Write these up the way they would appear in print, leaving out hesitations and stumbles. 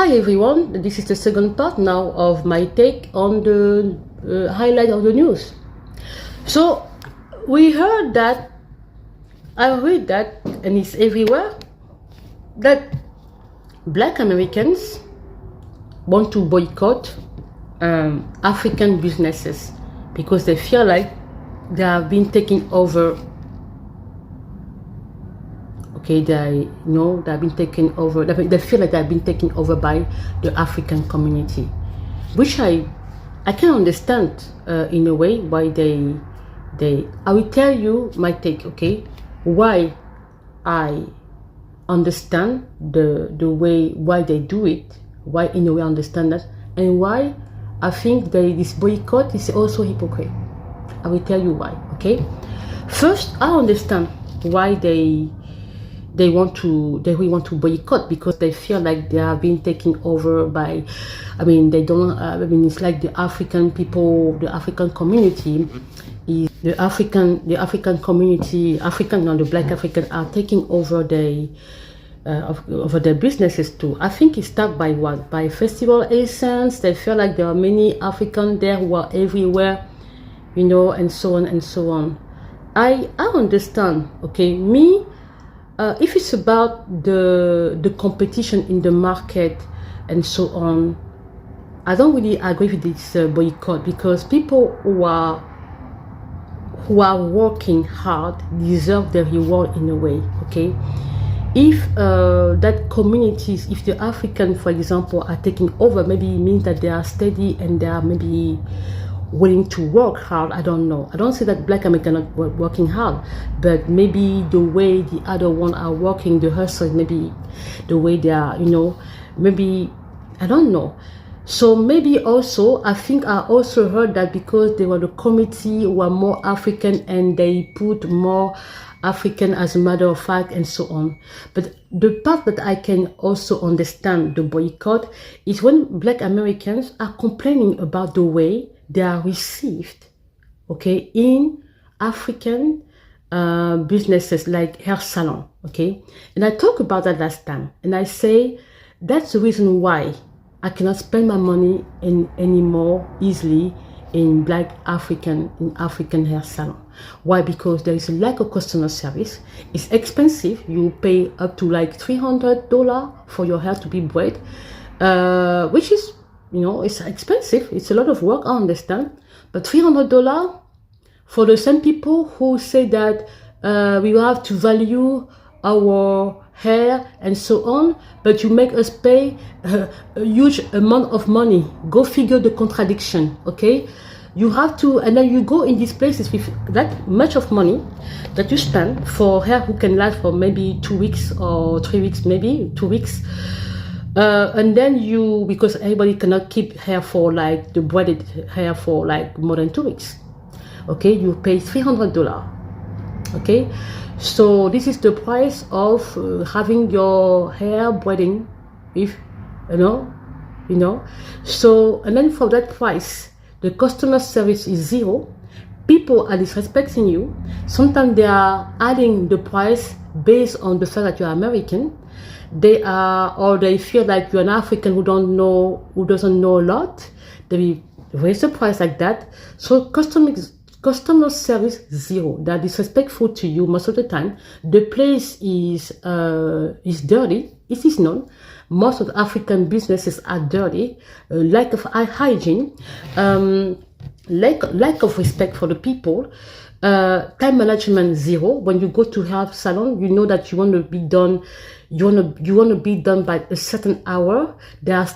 Hi everyone, this is the second part now of my take on the highlight of the news. So we heard that, I read that, and it's everywhere, that Black Americans want to boycott African businesses because they feel like they have been taken over. Okay, they have been taken over. They feel like they have been taken over by the African community, which I can understand in a way why they. I will tell you my take. Okay, why I understand the way why they do it. Why in a way I understand that, and why I think this boycott is also hypocrite. I will tell you why. Okay, first I understand why they want to boycott, because they feel like they are being taken over by, it's like the African people, the African community is the Black African are taking over over their businesses too. I think it started by what? By festival essence. They feel like there are many Africans there who are everywhere, and so on and so on. I understand. Okay, me. If it's about the competition in the market and so on, I don't really agree with this boycott, because people who are working hard deserve the reward in a way. Okay, if that communities, if the African, for example, are taking over, maybe it means that they are steady and they are maybe willing to work hard. I don't know. I don't say that Black Americans are not working hard, but maybe the way the other one are working, the hustle, maybe the way they are, maybe, I don't know. So maybe also, I think I also heard that because they were the committee who are more African and they put more African as a matter of fact and so on. But the part that I can also understand the boycott is when Black Americans are complaining about the way they are received, okay, in African businesses like hair salon, okay. And I talked about that last time, and I say that's the reason why I cannot spend my money anymore easily in African hair salon. Why? Because there is a lack of customer service. It's expensive. You pay up to like $300 for your hair to be braided, which is, it's expensive. It's a lot of work, I understand. But $300 for the same people who say that we will have to value our hair and so on, but you make us pay a huge amount of money. Go figure the contradiction, okay? You have to, and then you go in these places with that much of money that you spend for hair who can last for maybe 2 weeks or 3 weeks, maybe 2 weeks. And then because everybody cannot keep hair for like the braided hair for like more than 2 weeks. Okay, you pay $300. Okay, so this is the price of having your hair braiding, if So, and then for that price, the customer service is zero. People are disrespecting you. Sometimes they are adding the price based on the fact that you are American. They feel like you're an African who doesn't know a lot. They raise the price like that. So customer service zero. They're disrespectful to you most of the time. The place is dirty. It is known. Most of the African businesses are dirty. Lack of hygiene, lack of respect for the people. Time management zero. When you go to hair salon, you know that you want to be done. You want to be done by a certain hour. They are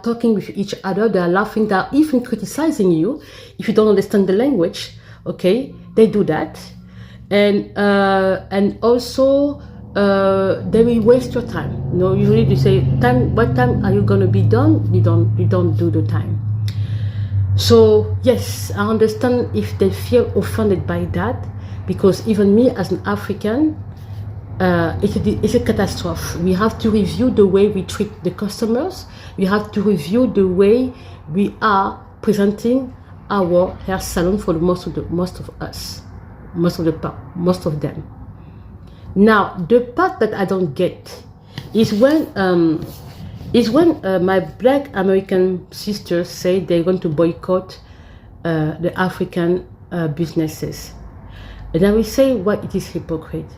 talking with each other. They are laughing. They are even criticizing you if you don't understand the language. Okay, they do that, and also they will waste your time. Usually they say time. What time are you gonna be done? You don't do the time. So yes, I understand if they feel offended by that, because even me as an African, it's a catastrophe. We have to review the way we treat the customers. We have to review the way we are presenting our hair salon for most of them. Now, the part that I don't get is when is when my black American sisters say they're going to boycott the African businesses. And I will say what it is hypocrite.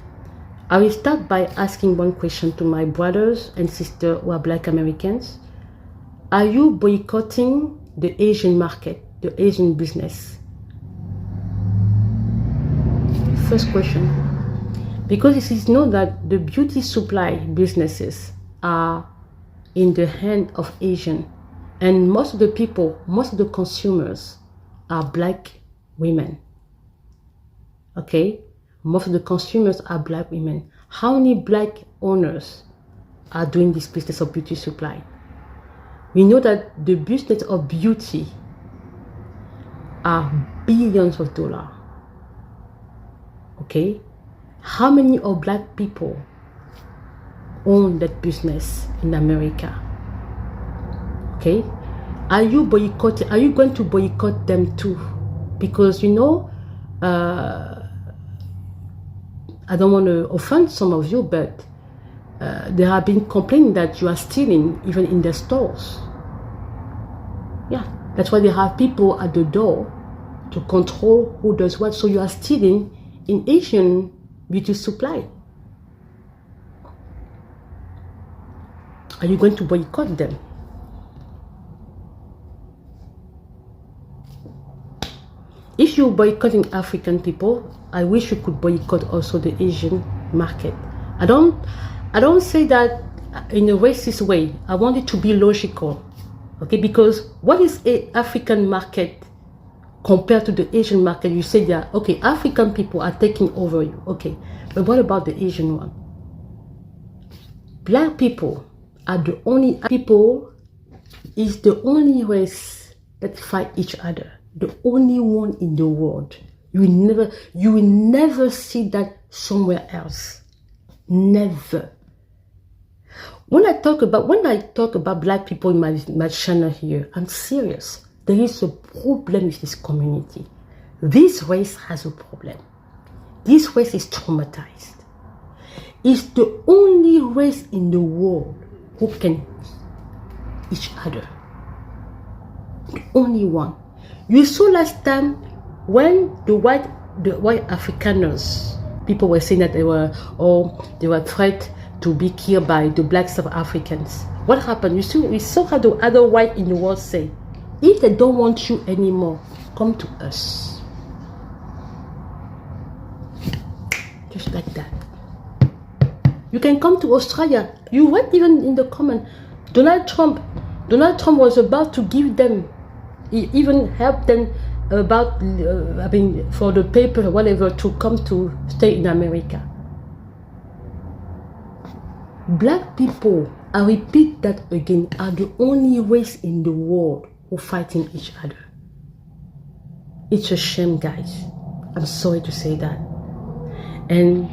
I will start by asking one question to my brothers and sisters who are black Americans. Are you boycotting the Asian market, the Asian business? First question. Because it is known that the beauty supply businesses are in the hand of Asian, and most of the people, most of the consumers are black women. Okay, most of the consumers are black women. How many black owners are doing this business of beauty supply? We know that the business of beauty are billions of dollars. Okay, how many of black people own that business in America? Okay, are you boycotting? Are you going to boycott them too? Because you know, I don't want to offend some of you, but there have been complaining that you are stealing even in the stores. Yeah, that's why they have people at the door to control who does what. So you are stealing in Asian beauty supply. Are you going to boycott them? If you're boycotting African people, I wish you could boycott also the Asian market. I don't say that in a racist way. I want it to be logical. Okay, because what is an African market compared to the Asian market? You say that, okay, African people are taking over you. Okay, but what about the Asian one? Black people are the only people, is the only race that fight each other. The only one in the world. You will never see that somewhere else. Never. When I talk about black people in my channel here, I'm serious. There is a problem with this community. This race has a problem. This race is traumatized. It's the only race in the world who can each other. The only one. You saw last time when the white Afrikaners, people were saying that they were threatened to be killed by the black South Africans. What happened? We saw how the other white in the world say, if they don't want you anymore, come to us. Just like that. You can come to Australia. You read even in the comment, Donald Trump was about to give them, he even helped them about, for the paper or whatever to come to stay in America. Black people, I repeat that again, are the only race in the world who fighting each other. It's a shame, guys. I'm sorry to say that. And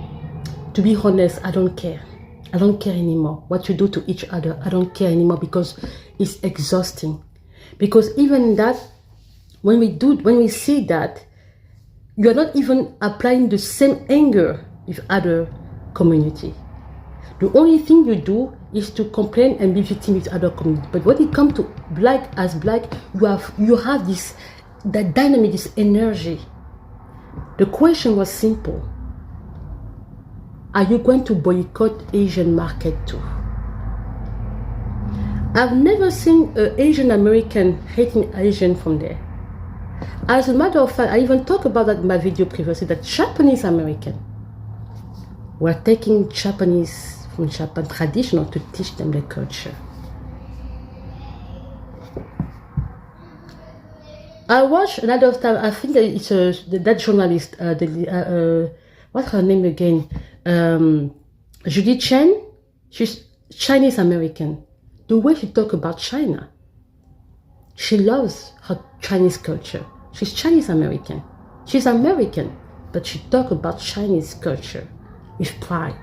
to be honest, I don't care. I don't care anymore what you do to each other. I don't care anymore because it's exhausting. Because even that, when we see that, you are not even applying the same anger with other community. The only thing you do is to complain and be victim with other community. But when it comes to black, you have this, that dynamic, this energy. The question was simple. Are you going to boycott Asian market too? I've never seen an Asian American hating Asian from there. As a matter of fact, I even talked about that in my video previously, that Japanese American were taking Japanese from Japan traditional to teach them the culture. I watched another time, I think it's that journalist, what's her name again? Judy Chen. She's Chinese American. The way she talks about China, she loves her Chinese culture. She's Chinese American. She's American, but she talks about Chinese culture with pride.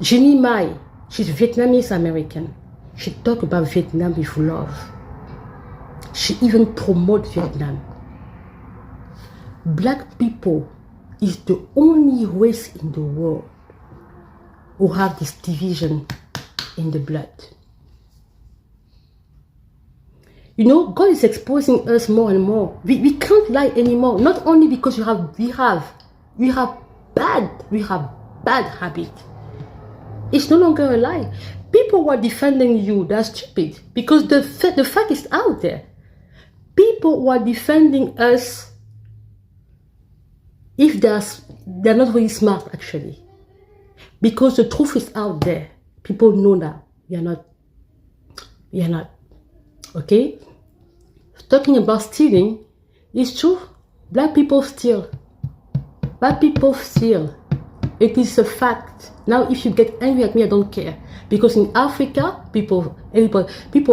Jeannie Mai, she's Vietnamese American. She talks about Vietnam with love. She even promotes Vietnam. Black people is the only race in the world who have this division in the blood. You know, God is exposing us more and more. We can't lie anymore. Not only because we have bad habit. It's no longer a lie. People who are defending you, they're stupid, because the fact is out there. People who are defending us, if they're not really smart actually, because the truth is out there. People know that you're not. Okay? Talking about stealing, it's true. Black people steal. Black people steal. It is a fact. Now, if you get angry at me, I don't care. Because in Africa, people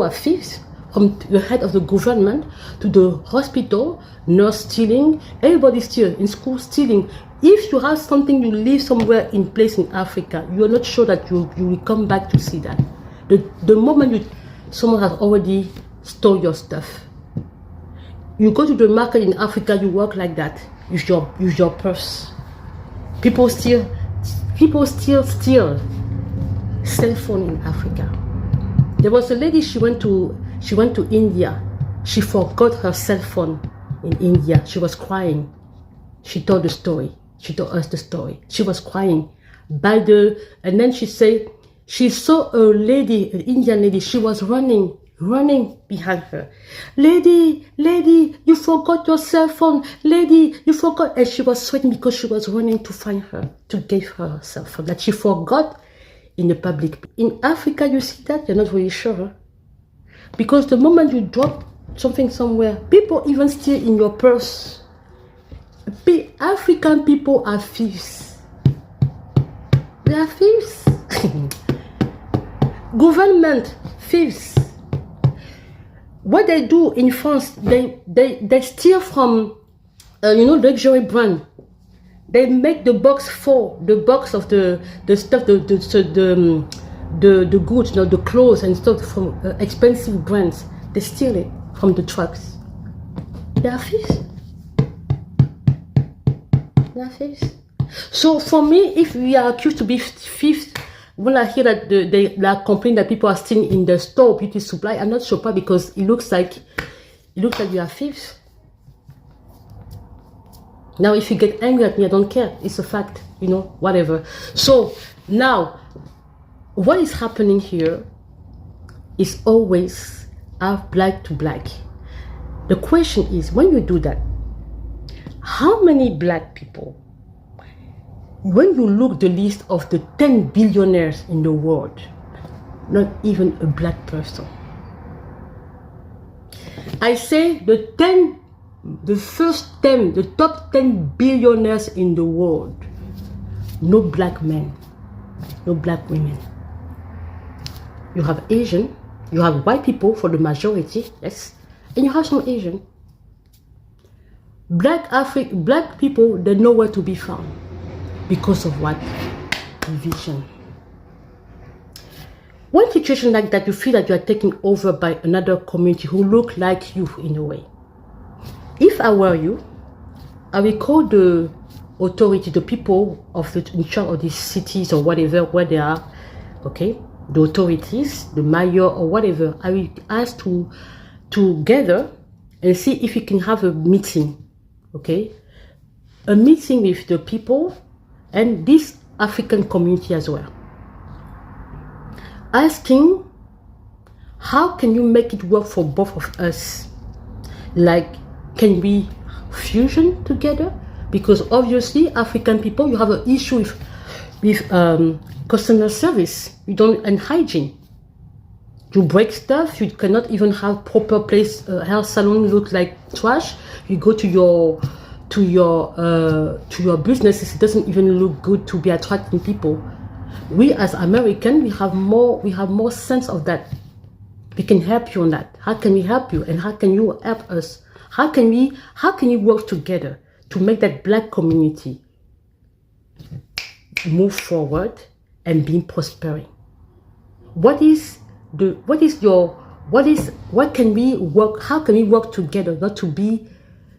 are thieves. From the head of the government to the hospital, nurse stealing, everybody steals. In school stealing. If you have something you leave somewhere in place in Africa, you are not sure that you will come back to see that. The moment someone has already stole your stuff. You go to the market in Africa, you work like that. Use your purse. People still steal cell phone in Africa. There was a lady, she went to India. She forgot her cell phone in India. She was crying. She told us the story. She was crying. And then she said, she saw a lady, an Indian lady, she was running behind her. Lady, you forgot your cell phone. Lady, you forgot. And she was sweating because she was running to find her, to give her her cell phone that she forgot in the public. In Africa, you see that? You're not really sure. Because the moment you drop something somewhere, people even steal in your purse. African people are thieves. They are thieves. Government thieves. What they do in France, they steal from, luxury brand. They make the box of the stuff, the goods, the clothes and stuff from expensive brands. They steal it from the trucks. They are thieves. They are thieves. So for me, if we are accused to be thieves, when I hear that they are complaining that people are stealing in the store, beauty supply, I'm not surprised because it looks like we are thieves. Now, if you get angry at me, I don't care. It's a fact, whatever. So now, what is happening here is always black to black. The question is, when you do that, how many black people? When you look the list of the 10 billionaires in the world, not even a black person. I say the top 10 billionaires in the world, no black men, no black women. You have Asian, you have white people for the majority, yes, and you have some Asian. Black people, they're nowhere to be found. Because of what? Division. One situation like that, you feel that you are taken over by another community who look like you in a way. If I were you, I will call the authority, the people in charge of these cities or whatever, where they are, okay? The authorities, the mayor or whatever, I will ask to gather and see if we can have a meeting, okay? A meeting with the people and this African community as well. Asking, how can you make it work for both of us? Like, can we fusion together? Because obviously, African people, you have an issue with customer service, and hygiene. You break stuff, you cannot even have proper place, hair salon look like trash. You go to your businesses, it doesn't even look good to be attracting people. We as Americans, we have more sense of that. We can help you on that. How can we help you, and how can you help us? How can we work together to make that black community move forward and be prospering? What can we work? How can we work together not to be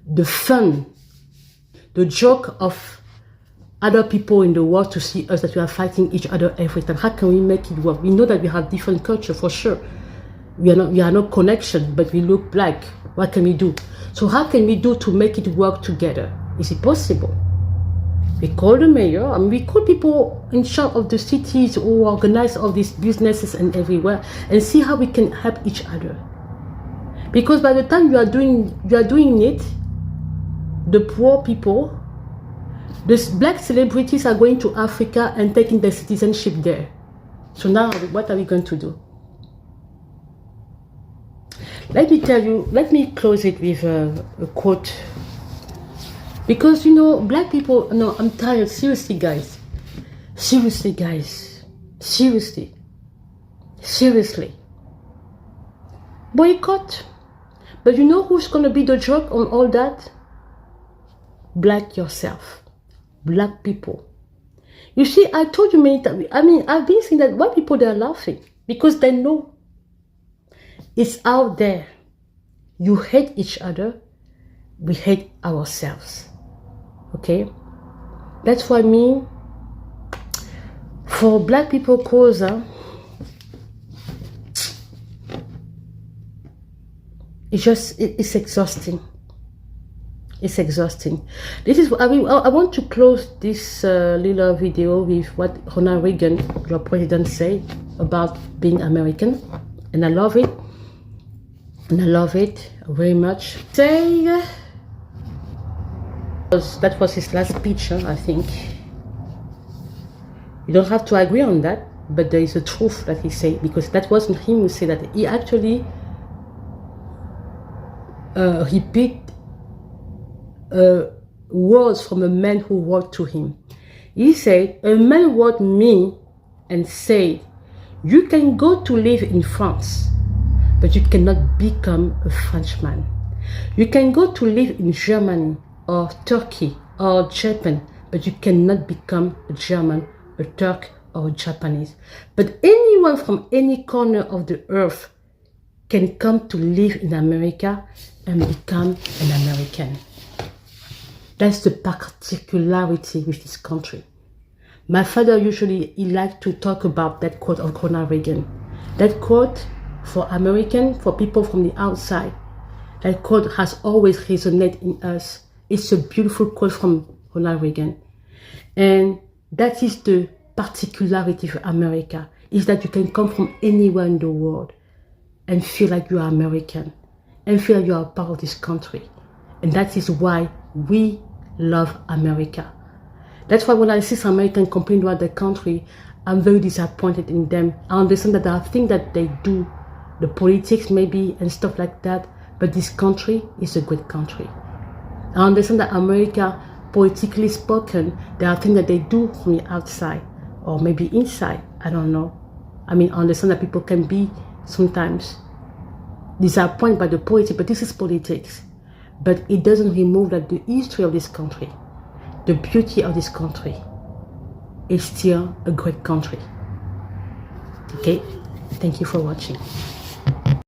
the fun, the joke of other people in the world to see us that we are fighting each other every time? How can we make it work? We know that we have different culture for sure. We are not connection, but we look black. What can we do? So how can we do to make it work together? Is it possible? We call the mayor, and we call people in charge of the cities who organize all these businesses and everywhere, and see how we can help each other. Because by the time you are doing it, the poor people, the black celebrities are going to Africa and taking their citizenship there. So now, what are we going to do? Let me tell you, let me close it with a quote. Because, you know, black people, no, I'm tired, seriously, guys. Seriously, guys. Seriously. Seriously. Boycott. But you know who's going to be the joke on all that? Black yourself. Black people. You see, I told you many times, I mean, I've been saying that white people, they're laughing because they know it's out there. You hate each other. We hate ourselves. Okay? That's why me, for black people cause, it's exhausting. It's exhausting. This is, I mean, I want to close this little video with what Ronald Reagan, your president, said about being American. And I love it. And I love it very much. Say, that was his last speech, I think. You don't have to agree on that, but there is a truth that he said, because that wasn't him who said that. He actually repeat words from a man who wrote to him. He said, a man wrote me and said, you can go to live in France, but you cannot become a Frenchman. You can go to live in Germany or Turkey or Japan, but you cannot become a German, a Turk, or a Japanese. But anyone from any corner of the earth can come to live in America and become an American. That's the particularity with this country. My father usually, he liked to talk about that quote of Ronald Reagan. That quote for American, for people from the outside, that quote has always resonated in us. It's a beautiful quote from Ronald Reagan. And that is the particularity of America, is that you can come from anywhere in the world and feel like you are American and feel like you are a part of this country. And that is why we love America. That's why when I see some Americans complain about the country, I'm very disappointed in them. I understand that there are things that they do, the politics maybe and stuff like that, but this country is a great country. I understand that America, politically spoken, there are things that they do from the outside or maybe inside. I don't know. I mean, I understand that people can be sometimes disappointed by the politics, but this is politics. But it doesn't remove that the history of this country, the beauty of this country, is still a great country. Okay? Thank you for watching.